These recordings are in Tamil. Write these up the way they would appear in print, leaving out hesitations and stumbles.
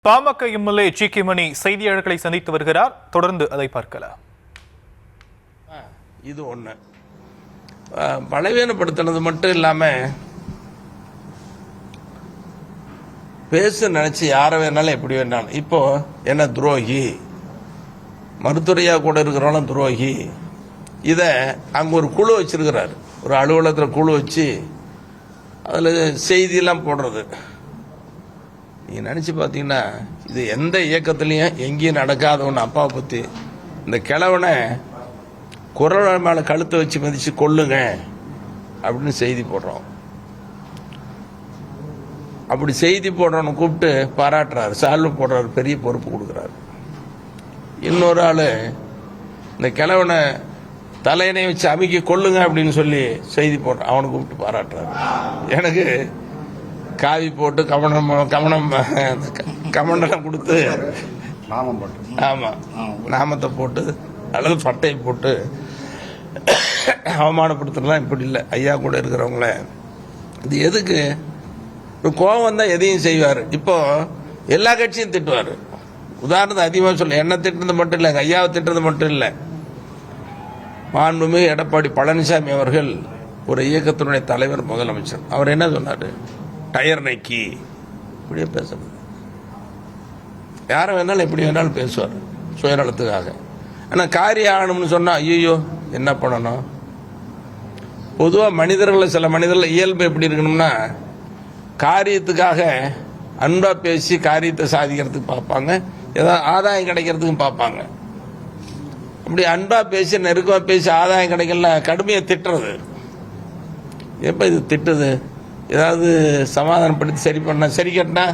PMK MLA G K. மணி செய்தியாளர்களை சந்தித்து வருகிறார். தொடர்ந்து அதை பார்க்கலாம். இது ஒண்ணு பலவீனப்படுத்தினது மட்டும் இல்லாம பேச நினைச்சு யார வேணாலும் எப்படி வேணாலும் இப்போ என்ன துரோகி, மருத்துவரையா கூட இருக்கிறவங்களும் துரோகி. இத அங்க ஒரு குழு வச்சிருக்கிறாரு, ஒரு அலுவலகத்தில் குழு வச்சு அதுல செய்தியெல்லாம் போடுறது. நீங்க நினைச்சு பாத்தீங்கன்னா இது எந்த இயக்கத்திலையும் எங்கேயும் நடக்காத ஒன்று. அப்பாவை பத்தி இந்த கிழவனை குரல் மேல கழுத்தை வச்சு மதிச்சு கொள்ளுங்க அப்படின்னு செய்தி போடுறோம். அப்படி செய்தி போடுறவனை கூப்பிட்டு பாராட்டுறாரு, சால்வு போடுறாரு, பெரிய பொறுப்பு கொடுக்குறாரு. இன்னொரு ஆளு இந்த கிழவனை தலையணை வச்சு அமைக்க கொள்ளுங்க அப்படின்னு சொல்லி செய்தி போடுறான், அவனை கூப்பிட்டு பாராட்டுறாரு. எனக்கு காவி போட்டு கமண்டலம் கொடுத்து ஆமா நாமத்தை போட்டு அல்லது பட்டையை போட்டு அவமானப்படுத்துறதுலாம் இப்படி இல்லை. ஐயா கூட இருக்கிறவங்கள இது எதுக்கு? ஒரு கோபம் தான் எதையும் செய்வார். இப்போ எல்லா கட்சியும் திட்டுவார். உதாரணத்தை அதிகமாக சொல்ல, என்ன திட்டுறது மட்டும் இல்லை, எங்கள் ஐயாவை திட்டுறது மட்டும் இல்லை. மாண்புமிகு எடப்பாடி பழனிசாமி அவர்கள் ஒரு இயக்கத்தினுடைய தலைவர், முதலமைச்சர், அவர் என்ன சொன்னார்? டயர் நக்கி இப்படியே பேசுறது. யாரை வேணாலும் எப்படி வேணாலும் பேசுவார் சுயநலத்துக்காக. ஆனால் காரியம் ஆகணும்னு சொன்னா ஐயோ என்ன பண்ணணும்? பொதுவாக மனிதர்கள், சில மனிதர்கள் இயல்பு எப்படி இருக்கணும்னா காரியத்துக்காக அன்பா பேசி காரியத்தை சாதிக்கிறதுக்கு பார்ப்பாங்க, ஏதாவது ஆதாயம் கிடைக்கிறதுக்கும் பார்ப்பாங்க. அப்படி அன்பா பேசி நெருக்கமா பேசி ஆதாயம் கிடைக்கல கடுமையை திட்டுறது. எப்ப இது திட்டுது? ஏதாவது சமாதானப்படுத்தி சரி பண்ண, சரி கட்டினா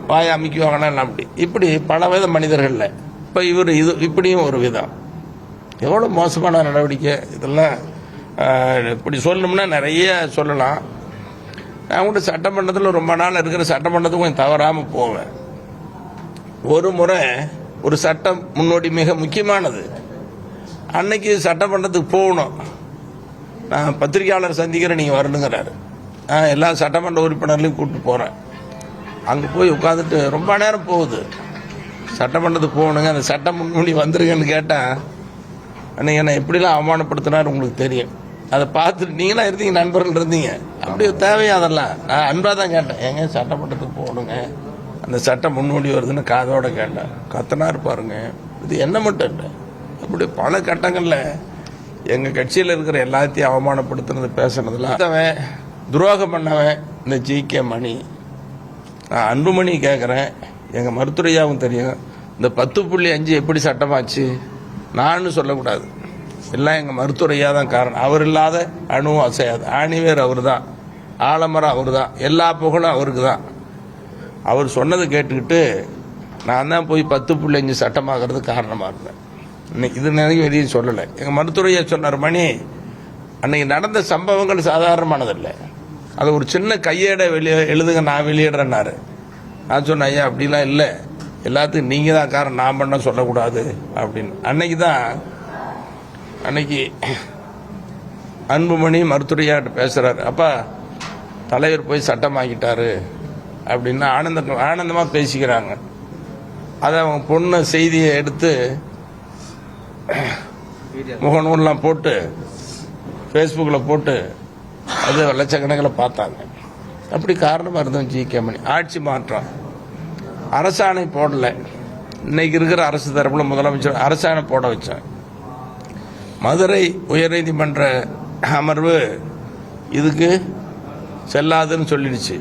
வாயை அமைக்குவாங்கன்னா அப்படி இப்படி பல வித மனிதர்கள்ல இப்ப இவர் இது இப்படியும் ஒரு விதம். எவ்வளவு மோசமான நடவடிக்கை இதெல்லாம். இப்படி சொல்லணும்னா நிறைய சொல்லலாம். நான் கூட சட்டமன்றத்தில் ரொம்ப நாள் இருக்கிற சட்டமன்றத்துக்கு கொஞ்சம் தவறாம போவேன். ஒரு முறை ஒரு சட்டம் முன்னோடி மிக முக்கியமானது, அன்னைக்கு சட்டமன்றத்துக்கு போகணும். நான் பத்திரிகையாளர் சந்திக்கிறேன், நீங்க வரணுங்கிறாரு. எல்லா சட்டமன்ற உறுப்பினர்களையும் கூப்பிட்டு போறேன். அங்க போய் உட்காந்துட்டு ரொம்ப நேரம் போகுது. சட்டமன்றத்துக்கு போகணுங்க, அந்த சட்டம் முன்னோடி வந்துருங்கன்னு கேட்டா அன்னைக்கு என்ன எப்படிலாம் அவமானப்படுத்தினார் உங்களுக்கு தெரியும். அதை பார்த்துட்டு நீங்களாம் இருந்தீங்க, நண்பர்கள் இருந்தீங்க. அப்படி தேவையா? அதெல்லாம் நான் அன்பா தான் கேட்டேன், எங்க சட்டமன்றத்துக்கு போகணுங்க, அந்த சட்டம் முன்னோடி வருதுன்னு காதோட கேட்டேன். கத்தனார் பாருங்க. இது என்ன மட்டும் இல்லை, அப்படி பல கட்டங்கள்ல எங்க கட்சியில் இருக்கிற எல்லாத்தையும் அவமானப்படுத்துறது, பேசுனதுலாம் துரோகம் பண்ணவன் இந்த ஜி.கே. மணி. நான் அன்புமணி கேட்குறேன், எங்கள் மருத்துவரையாவும் தெரியும், இந்த 10.5 எப்படி சட்டமாச்சு நான் சொல்லக்கூடாது. எல்லாம் எங்கள் மருத்துவரையா தான் காரணம். அவர் இல்லாத அணுவும் அசையாது. ஆணிவேர் அவர் தான், ஆலமரம் அவர் தான், எல்லா புகழும் அவருக்கு தான். அவர் சொன்னதை கேட்டுக்கிட்டு நான் தான் போய் 10.5 சட்டமாகிறது காரணமாக இருந்தேன். இன்னைக்கு இது நினைக்க வெளியே சொல்லலை. எங்கள் மருத்துவரையா சொன்னார், மணி அன்னைக்கு நடந்த சம்பவங்கள் சாதாரணமானதில்லை, அது ஒரு சின்ன கையேடை எழுதுங்க, நான் வெளியிடுறேன்னாரு. நான் சொன்னேன், ஐயா அப்படிலாம் இல்லை, எல்லாத்துக்கும் நீங்க தான் காரணம், நான் பண்ண சொல்லக்கூடாது அப்படின்னு. அன்னைக்கு அன்புமணி மருத்துவரையாட்ட பேசுறாரு. அப்பா தலைவர் போய் சட்டமாக்கிட்டாரு அப்படின்னு ஆனந்தமா பேசிக்கிறாங்க. அதை அவங்க பொண்ணு செய்தியை எடுத்து முகநூல்லாம் போட்டு ஃபேஸ்புக்கில் போட்டு அது லட்சக்கணக்கில் பார்த்தாங்க. அப்படி காரணமாக இருந்தோம் ஜி.கே. மணி. ஆட்சி மாற்றம், அரசாணை போடல. இன்னைக்கு இருக்கிற அரசு தரப்புல முதலமைச்சர் அரசாணை போட வச்சாங்க. மதுரை உயர்நீதிமன்ற அமர்வு இதுக்கு செல்லாதுன்னு சொல்லிடுச்சு.